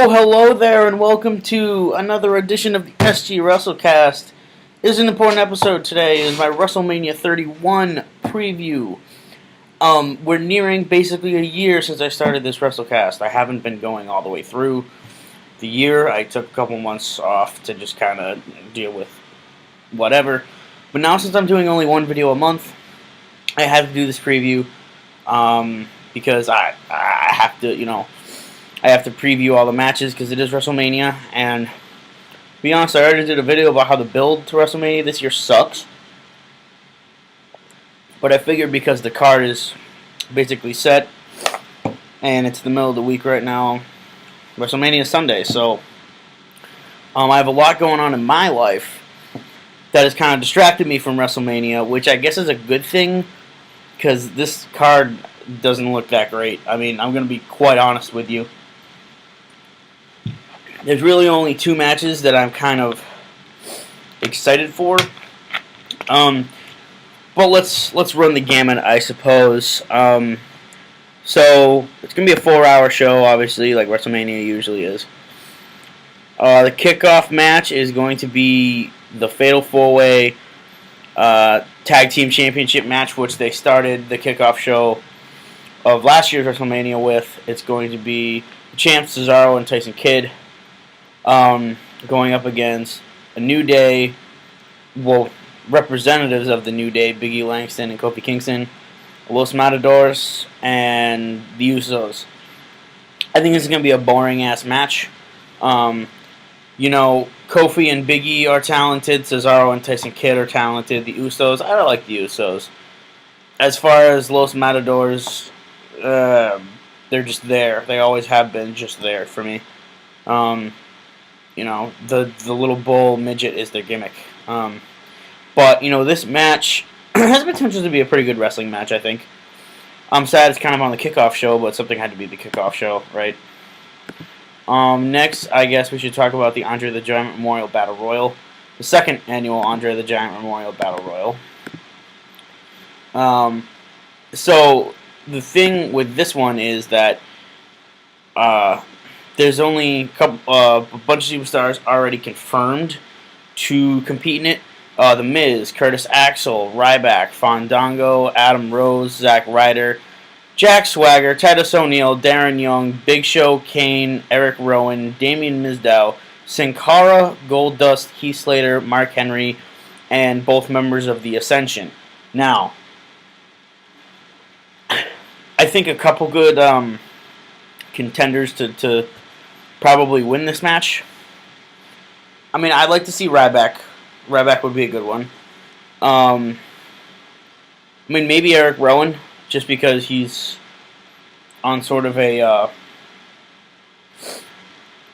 Oh, hello there, and welcome to another edition of the SG WrestleCast. This is an important episode today. It is my WrestleMania 31 preview. We're nearing basically a year since I started this WrestleCast. I haven't been going all the way through the year. I took a couple months off to just kind of deal with whatever. But now, since I'm doing only one video a month, I had to do this preview because I have to, I have to preview all the matches because it is WrestleMania, and to be honest, I already did a video about how the build to WrestleMania this year sucks. But I figured because the card is basically set, and it's the middle of the week right now, WrestleMania is Sunday, so I have a lot going on in my life that has kind of distracted me from WrestleMania, which I guess is a good thing, because this card doesn't look that great. I mean, I'm going to be quite honest with you. There's really only two matches that I'm kind of excited for. But let's run the gamut, I suppose. So it's gonna be a 4-hour show, obviously, like WrestleMania usually is. The kickoff match is going to be the Fatal 4-Way Tag Team Championship match, which they started the kickoff show of last year's WrestleMania with. It's going to be the champs Cesaro and Tyson Kidd going up against a New Day, representatives of the New Day, Big E Langston and Kofi Kingston, Los Matadors, and the Usos. I think this is going to be a boring-ass match. Kofi and Big E are talented. Cesaro and Tyson Kidd are talented. The Usos, I don't like the Usos. As far as Los Matadors, they're just there. They always have been just there for me. The little bull midget is their gimmick. But this match has potential to be a pretty good wrestling match, I think. I'm sad it's kind of on the kickoff show, but something had to be the kickoff show, right? Next, I guess we should talk about the Andre the Giant Memorial Battle Royal. The second annual Andre the Giant Memorial Battle Royal. So, the thing with this one is that there's only a bunch of superstars already confirmed to compete in it. The Miz, Curtis Axel, Ryback, Fandango, Adam Rose, Zack Ryder, Jack Swagger, Titus O'Neil, Darren Young, Big Show, Kane, Eric Rowan, Damien Mizdow, Sin Cara, Goldust, Heath Slater, Mark Henry, and both members of the Ascension. Now, I think a couple good contenders to probably win this match. I mean, I'd like to see Ryback. Ryback would be a good one. Maybe Eric Rowan, just because he's on sort of a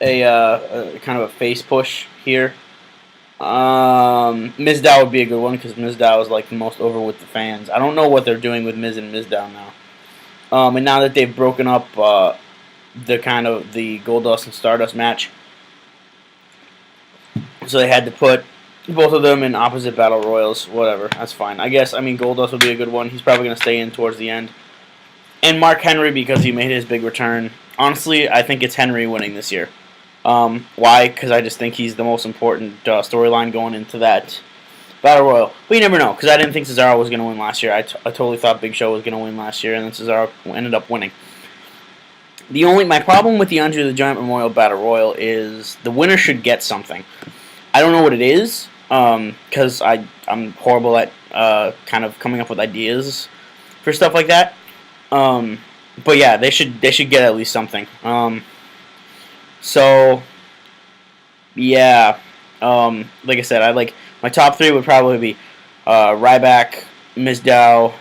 kind of a face push here. Mizdow would be a good one because Mizdow is like the most over with the fans. I don't know what they're doing with Miz and Mizdow now. And now that they've broken up the Goldust and Stardust match, so they had to put both of them in opposite battle royals. Whatever, that's fine. I guess, Goldust would be a good one. He's probably going to stay in towards the end. And Mark Henry, because he made his big return. Honestly, I think it's Henry winning this year. Why? Because I just think he's the most important storyline going into that battle royal. But you never know, because I didn't think Cesaro was going to win last year. I totally thought Big Show was going to win last year, and then Cesaro ended up winning. My problem with the Andre the Giant Memorial Battle Royal is the winner should get something. I don't know what it is, because I'm horrible at kind of coming up with ideas for stuff like that. But yeah, they should get at least something. So yeah, like I said, my top three would probably be Ryback, Mizdow,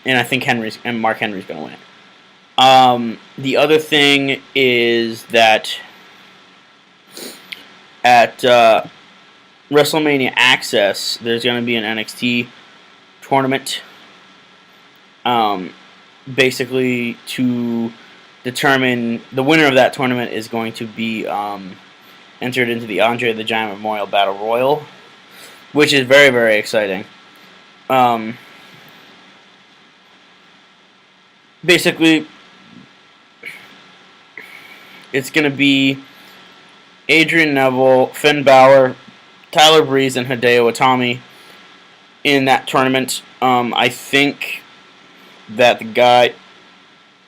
and I think Mark Henry's going to win it. The other thing is that at WrestleMania Access, there's going to be an NXT tournament. Basically, to determine the winner of that tournament is going to be entered into the Andre the Giant Memorial Battle Royal, which is very, very exciting. Basically, it's going to be Adrian Neville, Finn Balor, Tyler Breeze, and Hideo Itami in that tournament. I think that the guy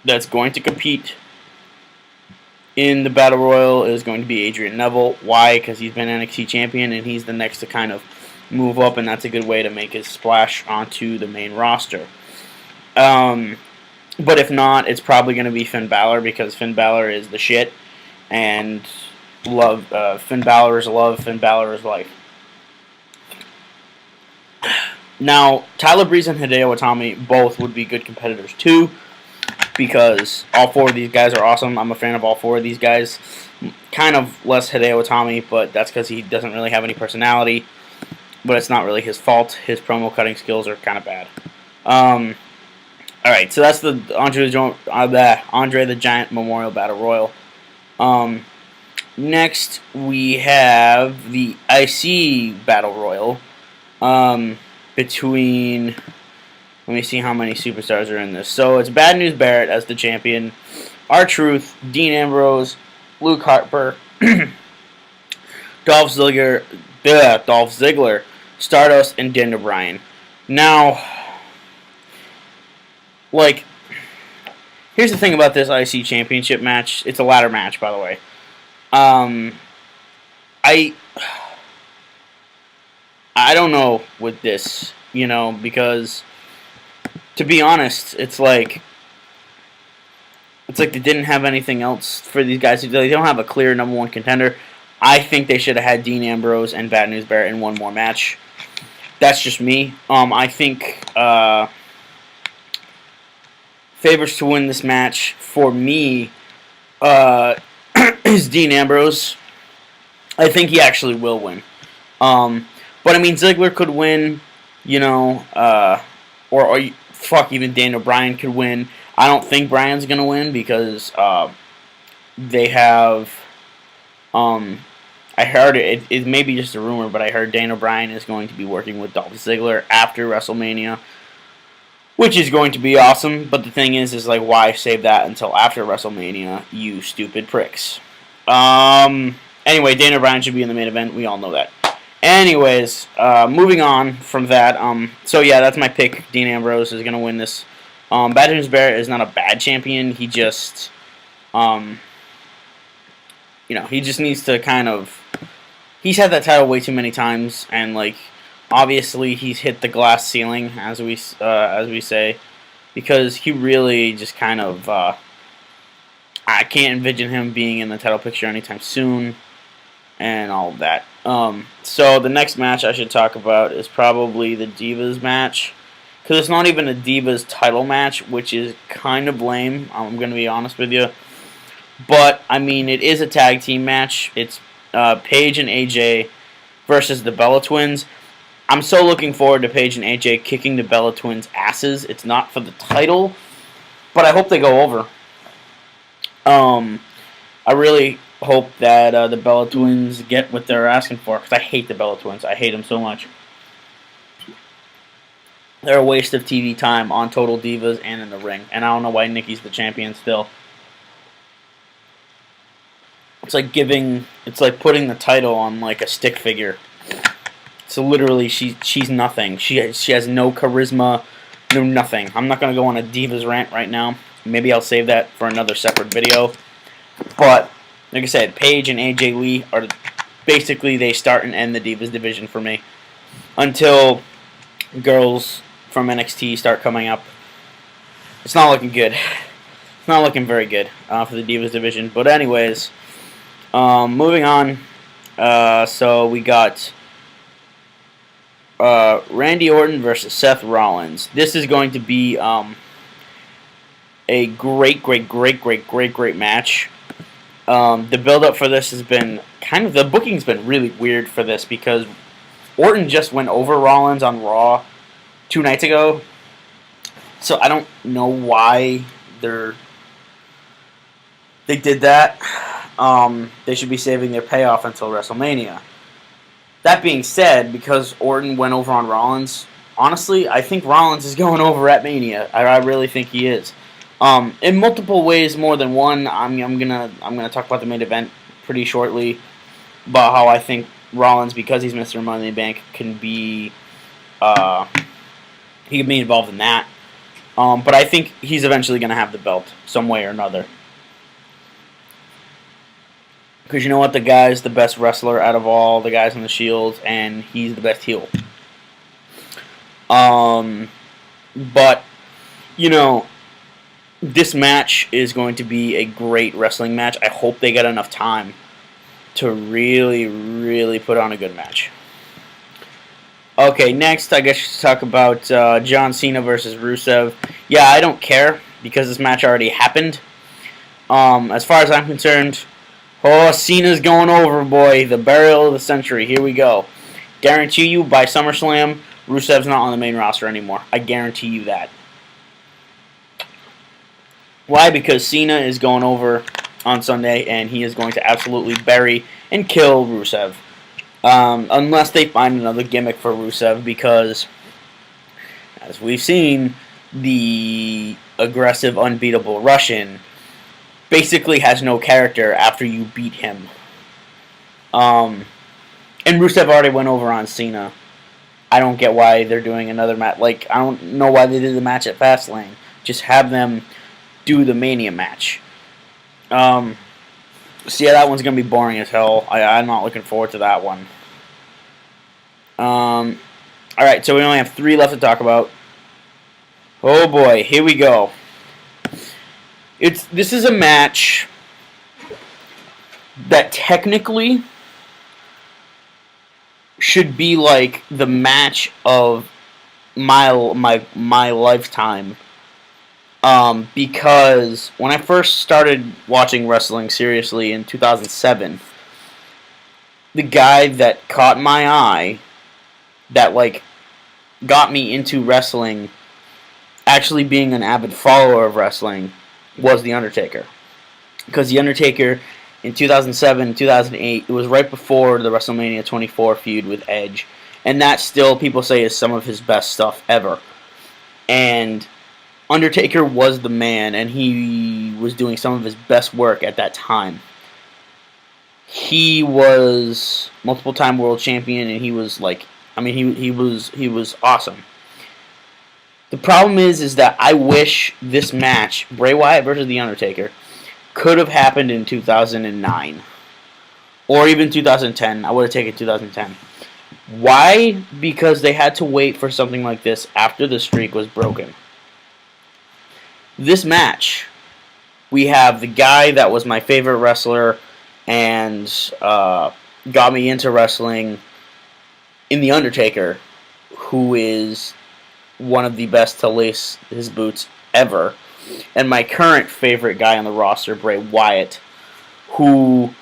that's going to compete in the Battle Royal is going to be Adrian Neville. Why? Because he's been NXT champion and he's the next to kind of move up, and that's a good way to make his splash onto the main roster. But if not, it's probably going to be Finn Balor because Finn Balor is the shit, and Finn Balor is love, Finn Balor is life. Now, Tyler Breeze and Hideo Itami both would be good competitors too, because all four of these guys are awesome. I'm a fan of all four of these guys. Kind of less Hideo Itami, but that's because he doesn't really have any personality. But it's not really his fault. His promo cutting skills are kind of bad. Alright, so that's the Andre the Giant Memorial Battle Royal. Next, we have the IC Battle Royal. Between, let me see how many superstars are in this. So it's Bad News Barrett as the champion, R-Truth, Dean Ambrose, Luke Harper, Dolph Ziggler, Stardust, and Daniel Bryan. Now, like, here's the thing about this IC Championship match. It's a ladder match, by the way. I don't know with this, because to be honest, it's like they didn't have anything else for these guys. They don't have a clear number one contender. I think they should have had Dean Ambrose and Bad News Barrett in one more match. That's just me. I think favorites to win this match for me is Dean Ambrose. I think he actually will win. But I mean, Ziggler could win, or even Daniel Bryan could win. I don't think Bryan's gonna win because they have. I heard it may be just a rumor, but I heard Daniel Bryan is going to be working with Dolph Ziggler after WrestleMania, which is going to be awesome. But the thing is like, why save that until after WrestleMania, you stupid pricks? Anyway, Daniel Bryan should be in the main event. We all know that. Anyways, moving on from that. So yeah, that's my pick. Dean Ambrose is gonna win this. Bad News Barrett is not a bad champion. He just, he just needs to kind of. He's had that title way too many times, and like, obviously he's hit the glass ceiling, as we say, because he really just kind of. I can't envision him being in the title picture anytime soon, and all of that. So the next match I should talk about is probably the Divas match, because it's not even a Divas title match, which is kind of lame. I'm going to be honest with you. But, I mean, it is a tag team match. It's Paige and AJ versus the Bella Twins. I'm so looking forward to Paige and AJ kicking the Bella Twins' asses. It's not for the title, but I hope they go over. I really hope that the Bella Twins get what they're asking for, because I hate the Bella Twins. I hate them so much. They're a waste of TV time on Total Divas and in the ring, and I don't know why Nikki's the champion still. It's like putting the title on like a stick figure. So literally, she's nothing. She has no charisma, no nothing. I'm not gonna go on a Divas rant right now. Maybe I'll save that for another separate video. But like I said, Paige and AJ Lee are basically, they start and end the Divas division for me until girls from NXT start coming up. It's not looking good. It's not looking very good for the Divas division. But anyways, moving on. So we got Randy Orton versus Seth Rollins. This is going to be a great match. The build-up for this has been the booking's been really weird for this, because Orton just went over Rollins on Raw 2 nights ago. So I don't know why they did that. They should be saving their payoff until WrestleMania. That being said, because Orton went over on Rollins, honestly, I think Rollins is going over at Mania. I really think he is. In multiple ways, more than one. I'm gonna talk about the main event pretty shortly. about how I think Rollins, because he's Mr. Money in the Bank, can be he can be involved in that. But I think he's eventually going to have the belt some way or another. Because you know what? The guy's the best wrestler out of all the guys in the Shield, and he's the best heel. But, you know, this match is going to be a great wrestling match. I hope they get enough time to really, really put on a good match. Okay, next I guess you should talk about John Cena versus Rusev. Yeah, I don't care because this match already happened. As far as I'm concerned, Cena's going over, boy. The burial of the century. Here we go. Guarantee you, by SummerSlam, Rusev's not on the main roster anymore. I guarantee you that. Why? Because Cena is going over on Sunday, and he is going to absolutely bury and kill Rusev. Unless they find another gimmick for Rusev, because, as we've seen, the aggressive, unbeatable Russian basically has no character after you beat him. And Rusev already went over on Cena. I don't get why they're doing another match. Like, I don't know why they did the match at Fastlane. Just have them do the Mania match. So yeah, that one's going to be boring as hell. I'm not looking forward to that one. Alright, so we only have 3 left to talk about. Oh boy, here we go. This is a match that technically should be like the match of my lifetime. Because when I first started watching wrestling seriously in 2007, the guy that caught my eye, that like got me into wrestling, actually being an avid follower of wrestling, was The Undertaker. Because The Undertaker in 2007, 2008, it was right before the WrestleMania 24 feud with Edge, and that still people say is some of his best stuff ever. And Undertaker was the man, and he was doing some of his best work at that time. He was multiple-time world champion, and he was like, I mean, he was awesome. The problem is that I wish this match, Bray Wyatt versus The Undertaker, could have happened in 2009 or even 2010. I would have taken 2010. Why? Because they had to wait for something like this after the streak was broken. This match, we have the guy that was my favorite wrestler and got me into wrestling in The Undertaker, who is one of the best to lace his boots ever, and my current favorite guy on the roster, Bray Wyatt, who,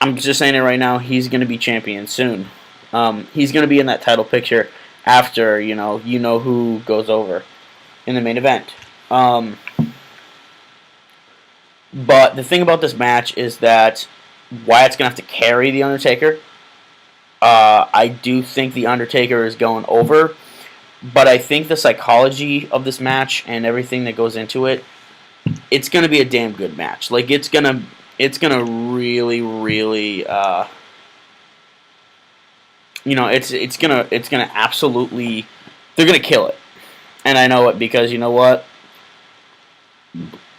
I'm just saying it right now, he's going to be champion soon. He's going to be in that title picture after, you know who goes over in the main event. But the thing about this match is that Wyatt's going to have to carry The Undertaker. I do think The Undertaker is going over, but I think the psychology of this match and everything that goes into it, it's going to be a damn good match. Like, it's gonna really, really, it's gonna absolutely, they're gonna kill it, and I know it because you know what,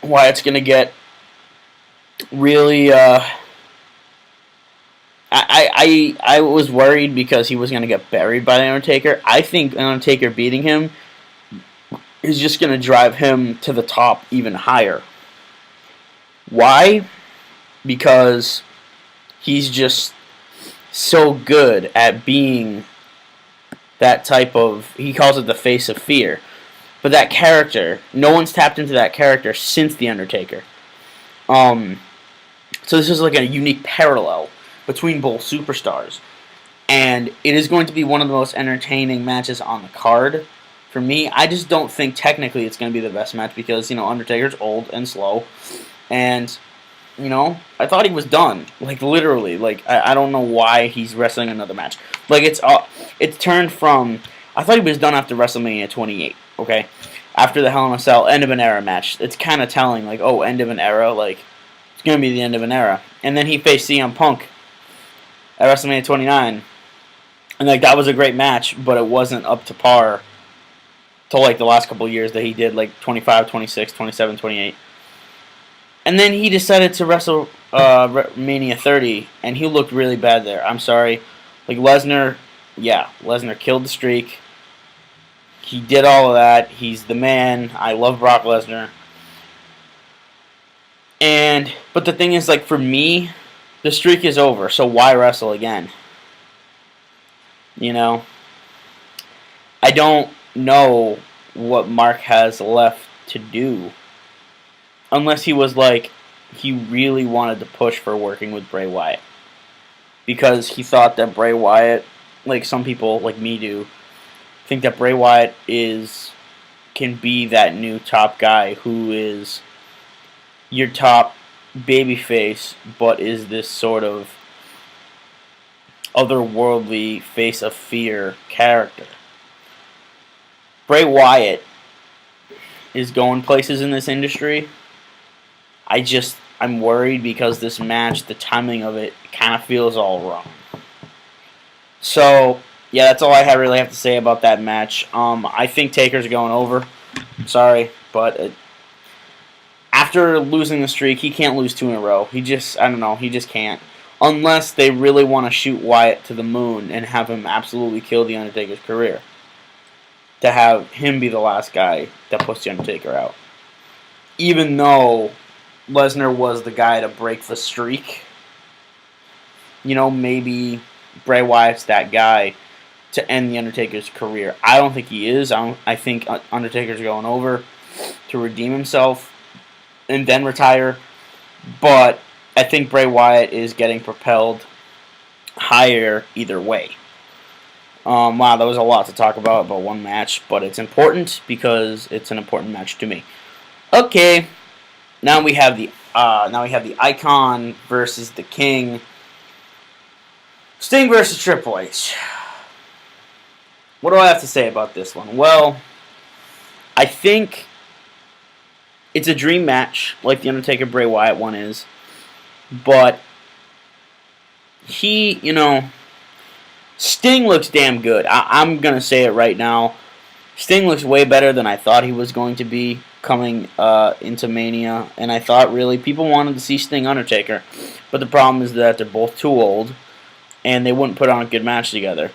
Wyatt's gonna get really, I was worried because he was going to get buried by The Undertaker. I think The Undertaker beating him is just going to drive him to the top even higher. Why? Because he's just so good at being that type of, he calls it the face of fear. But that character, no one's tapped into that character since The Undertaker. So this is like a unique parallel between both superstars. And it is going to be one of the most entertaining matches on the card. For me, I just don't think technically it's going to be the best match because, Undertaker's old and slow. And, I thought he was done. Like, literally. Like, I don't know why he's wrestling another match. Like, it's turned from, I thought he was done after WrestleMania 28, okay? After the Hell in a Cell, end of an era match. It's kind of telling, like, oh, end of an era, like, it's going to be the end of an era. And then he faced CM Punk at WrestleMania 29. And like that was a great match, but it wasn't up to par to like the last couple of years that he did, like 25, 26, 27, 28. And then he decided to wrestle Mania 30, and he looked really bad there. I'm sorry. Like Lesnar, yeah, Lesnar killed the streak. He did all of that. He's the man. I love Brock Lesnar. But the thing is, like, for me, the streak is over, so why wrestle again? You know? I don't know what Mark has left to do. Unless he was like, he really wanted to push for working with Bray Wyatt. Because he thought that Bray Wyatt, like some people, like me do, think that Bray Wyatt can be that new top guy who is your top babyface, but is this sort of otherworldly face of fear character. Bray Wyatt is going places in this industry. I'm worried because this match, the timing of it, kind of feels all wrong. So, yeah, that's all I really have to say about that match. I think Taker's going over. Sorry, but after losing the streak, he can't lose 2 in a row. He just can't. Unless they really want to shoot Wyatt to the moon and have him absolutely kill The Undertaker's career. To have him be the last guy that puts The Undertaker out. Even though Lesnar was the guy to break the streak, maybe Bray Wyatt's that guy to end The Undertaker's career. I don't think he is. I think Undertaker's going over to redeem himself and then retire. But I think Bray Wyatt is getting propelled higher either way. Wow, that was a lot to talk about one match, but it's important because it's an important match to me. Okay, now we have the Icon versus the King. Sting versus Triple H. What do I have to say about this one? Well, I think it's a dream match, like the Undertaker Bray Wyatt one is, but Sting looks damn good. I'm going to say it right now. Sting looks way better than I thought he was going to be coming into Mania. And I thought, really, people wanted to see Sting Undertaker. But the problem is that they're both too old. And they wouldn't put on a good match together.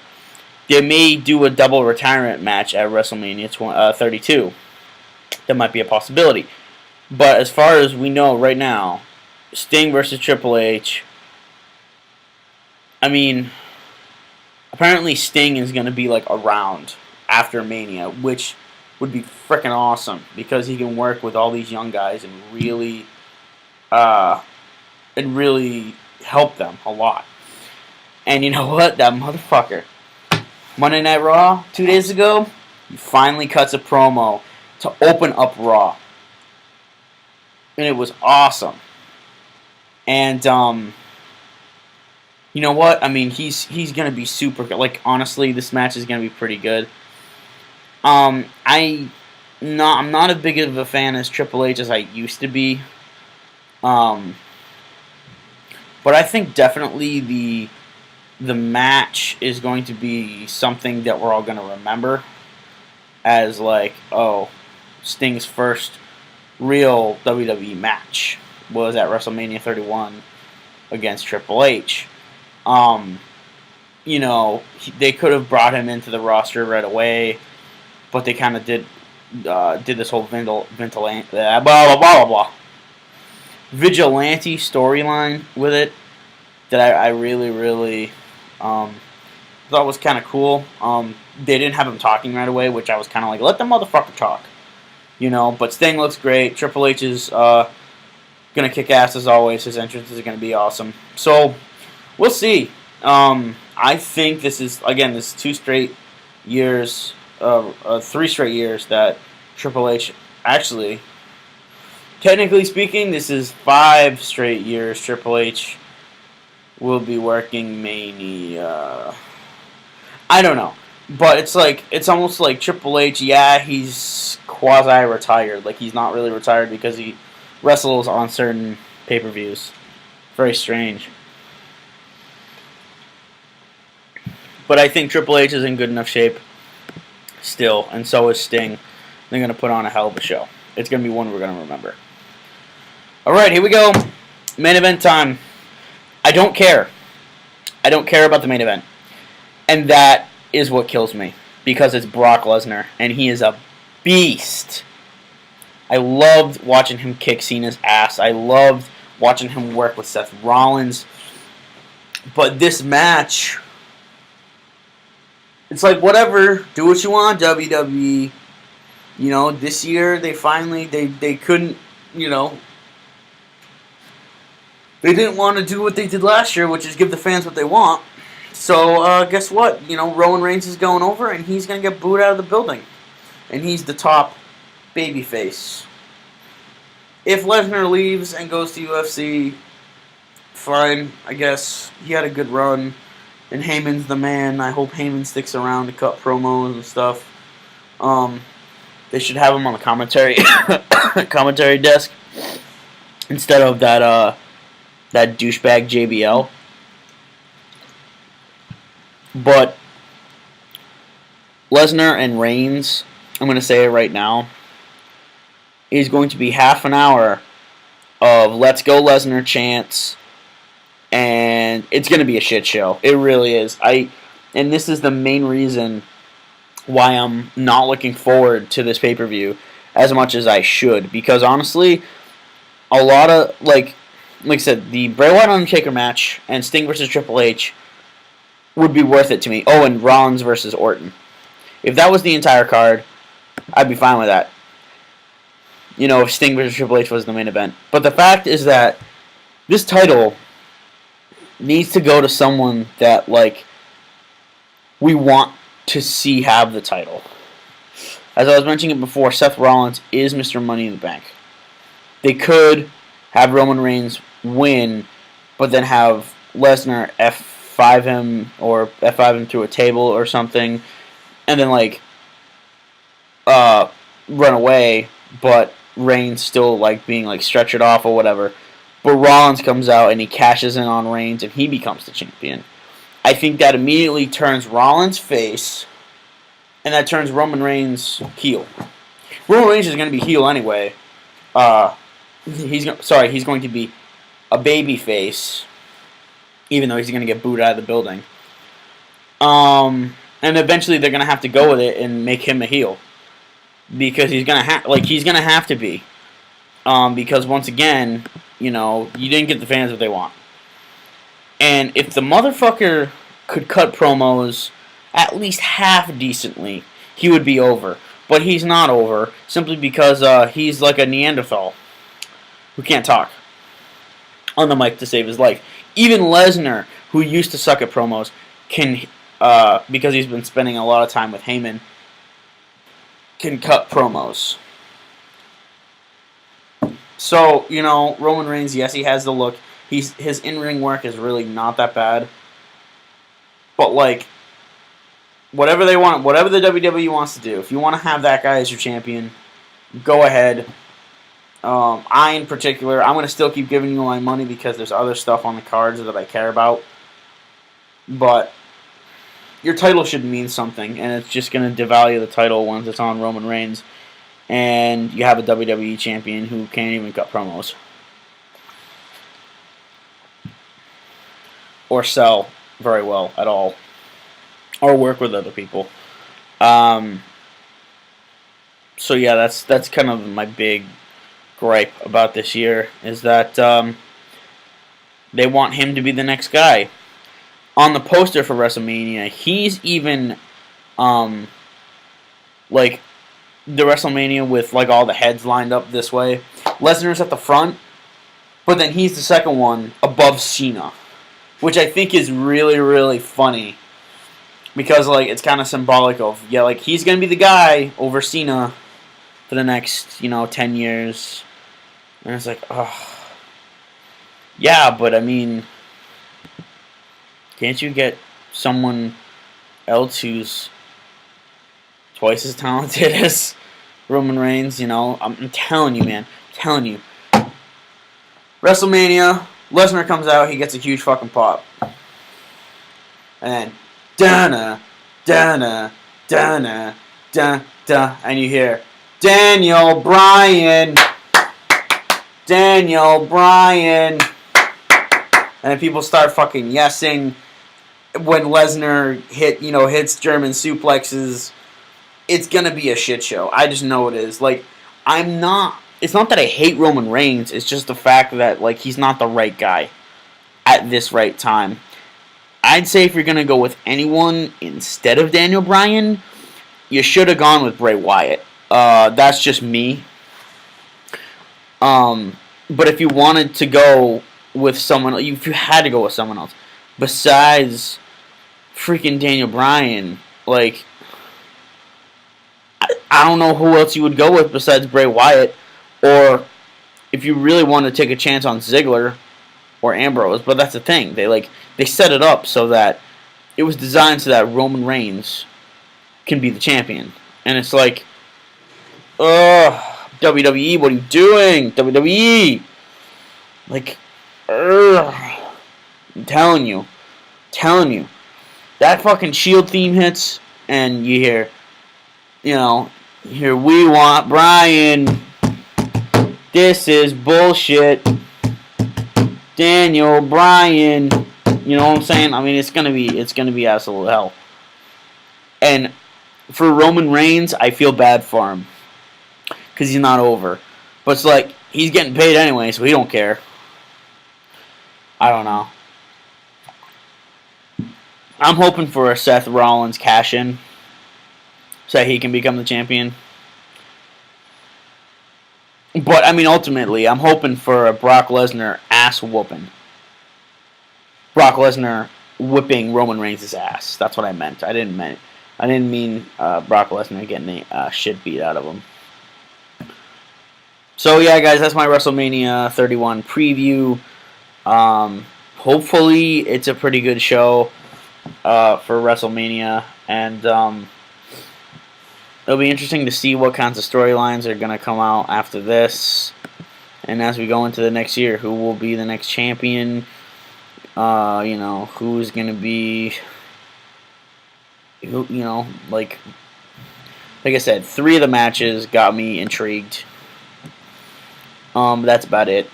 They may do a double retirement match at WrestleMania 32. That might be a possibility. But as far as we know right now, Sting versus Triple H, I mean, apparently Sting is going to be like around after Mania, which would be freaking awesome because he can work with all these young guys and really help them a lot. And you know what? That motherfucker, Monday Night Raw 2 days ago, he finally cuts a promo to open up Raw. And it was awesome. And you know what? I mean, he's gonna be super good. Like, honestly, this match is gonna be pretty good. I'm not as big of a fan as Triple H as I used to be. But I think definitely the match is going to be something that we're all gonna remember as like, oh, Sting's first real WWE match was at WrestleMania 31 against Triple H. They could have brought him into the roster right away, but they kind of did this whole vigilante storyline with it that I really, really thought was kind of cool. They didn't have him talking right away, which I was kind of like, let the motherfucker talk. But Sting looks great. Triple H is going to kick ass as always. His entrance is going to be awesome. So, we'll see. I think this is 2 straight years, 3 straight years that Triple H, actually, technically speaking, this is 5 straight years Triple H will be working Mania. I don't know. But it's almost like Triple H, yeah, he's quasi-retired. Like, he's not really retired because he wrestles on certain pay-per-views. Very strange. But I think Triple H is in good enough shape still, and so is Sting. They're going to put on a hell of a show. It's going to be one we're going to remember. All right, here we go. Main event time. I don't care. I don't care about the main event. And that is what kills me. Because it's Brock Lesnar. And he is a beast. I loved watching him kick Cena's ass. I loved watching him work with Seth Rollins. But this match, it's like, whatever. Do what you want, WWE. You know, this year they finally, they couldn't, you know, they didn't want to do what they did last year, which is give the fans what they want. So, guess what? You know, Roman Reigns is going over, and he's going to get booed out of the building. And he's the top babyface. If Lesnar leaves and goes to UFC, fine, I guess. He had a good run. And Heyman's the man. I hope Heyman sticks around to cut promos and stuff. They should have him on the commentary commentary desk instead of that douchebag JBL. But Lesnar and Reigns, I'm going to say it right now, is going to be half an hour of "Let's Go Lesnar" chants, and it's going to be a shit show. It really is. And this is the main reason why I'm not looking forward to this pay-per-view as much as I should, because honestly, a lot of, like I said, the Bray Wyatt Undertaker match and Sting versus Triple H would be worth it to me. Oh, and Rollins versus Orton. If that was the entire card, I'd be fine with that. You know, if Sting versus Triple H was the main event. But the fact is that this title needs to go to someone that, like, we want to see have the title. As I was mentioning it before, Seth Rollins is Mr. Money in the Bank. They could have Roman Reigns win, but then have Lesnar F5 him or F5 him through a table or something, and then like run away, but Reigns still like being like stretchered off or whatever. But Rollins comes out and he cashes in on Reigns and he becomes the champion. I think that immediately turns Rollins face, and that turns Roman Reigns heel. Roman Reigns is going to be heel anyway. He's going to be a baby face, even though he's going to get booed out of the building. And eventually they're going to have to go with it and make him a heel, because he's going to have to be. Because once again, you know, you didn't get the fans what they want. And if the motherfucker could cut promos at least half decently, he would be over. But he's not over, simply because he's like a Neanderthal who can't talk on the mic to save his life. Even Lesnar, who used to suck at promos, can, because he's been spending a lot of time with Heyman, can cut promos. So, you know, Roman Reigns, yes, he has the look. His in-ring work is really not that bad. But, like, whatever they want, whatever the WWE wants to do, if you want to have that guy as your champion, go ahead. I, in particular, I'm going to still keep giving you my money because there's other stuff on the cards that I care about. But your title should mean something, and it's just going to devalue the title once it's on Roman Reigns, and you have a WWE champion who can't even cut promos or sell very well at all, or work with other people. So yeah, that's kind of my big gripe about this year, is that they want him to be the next guy. On the poster for WrestleMania, he's even like the WrestleMania with like all the heads lined up this way. Lesnar's at the front, but then he's the second one above Cena, which I think is really, really funny, because like it's kind of symbolic of, yeah, like he's gonna be the guy over Cena for the next, 10 years. And it's like, oh, yeah, but I mean, can't you get someone else who's twice as talented as Roman Reigns? I'm telling you, man. I'm telling you. WrestleMania, Lesnar comes out, he gets a huge fucking pop. And then, Dana, Dana, Dana, Dun, dun, and you hear Daniel Bryan, Daniel Bryan, and people start fucking yesing when Lesnar hits German suplexes. It's gonna be a shit show. I just know it is. Like, it's not that I hate Roman Reigns. It's just the fact that like he's not the right guy at this right time. I'd say if you're gonna go with anyone instead of Daniel Bryan, you should have gone with Bray Wyatt. That's just me. But if you wanted to go with someone, if you had to go with someone else besides freaking Daniel Bryan, like, I don't know who else you would go with besides Bray Wyatt, or if you really want to take a chance on Ziggler or Ambrose. But that's the thing, they set it up so that it was designed so that Roman Reigns can be the champion, and it's like, WWE, what are you doing? WWE, like, I'm telling you, that fucking Shield theme hits, and you hear, we want Bryan. This is bullshit. Daniel Bryan. You know what I'm saying? I mean, it's gonna be absolute hell. And for Roman Reigns, I feel bad for him because he's not over. But it's like he's getting paid anyway, so he don't care. I don't know. I'm hoping for a Seth Rollins cash in so that he can become the champion. But, I mean, ultimately, I'm hoping for a Brock Lesnar ass whooping. Brock Lesnar whipping Roman Reigns' ass. That's what I meant. I didn't mean Brock Lesnar getting the shit beat out of him. So, yeah, guys, that's my WrestleMania 31 preview. Hopefully, it's a pretty good show for WrestleMania. And it'll be interesting to see what kinds of storylines are going to come out after this. And as we go into the next year, who will be the next champion? Who's going to be... like I said, 3 of the matches got me intrigued. That's about it.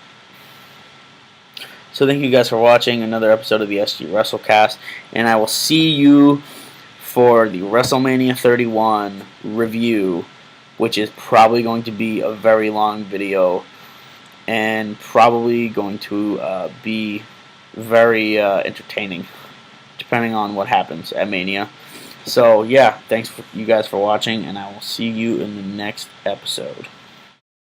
So thank you guys for watching another episode of the SG WrestleCast, and I will see you for the WrestleMania 31 review, which is probably going to be a very long video, and probably going to be very entertaining, depending on what happens at Mania. So, yeah, thanks you guys for watching, and I will see you in the next episode.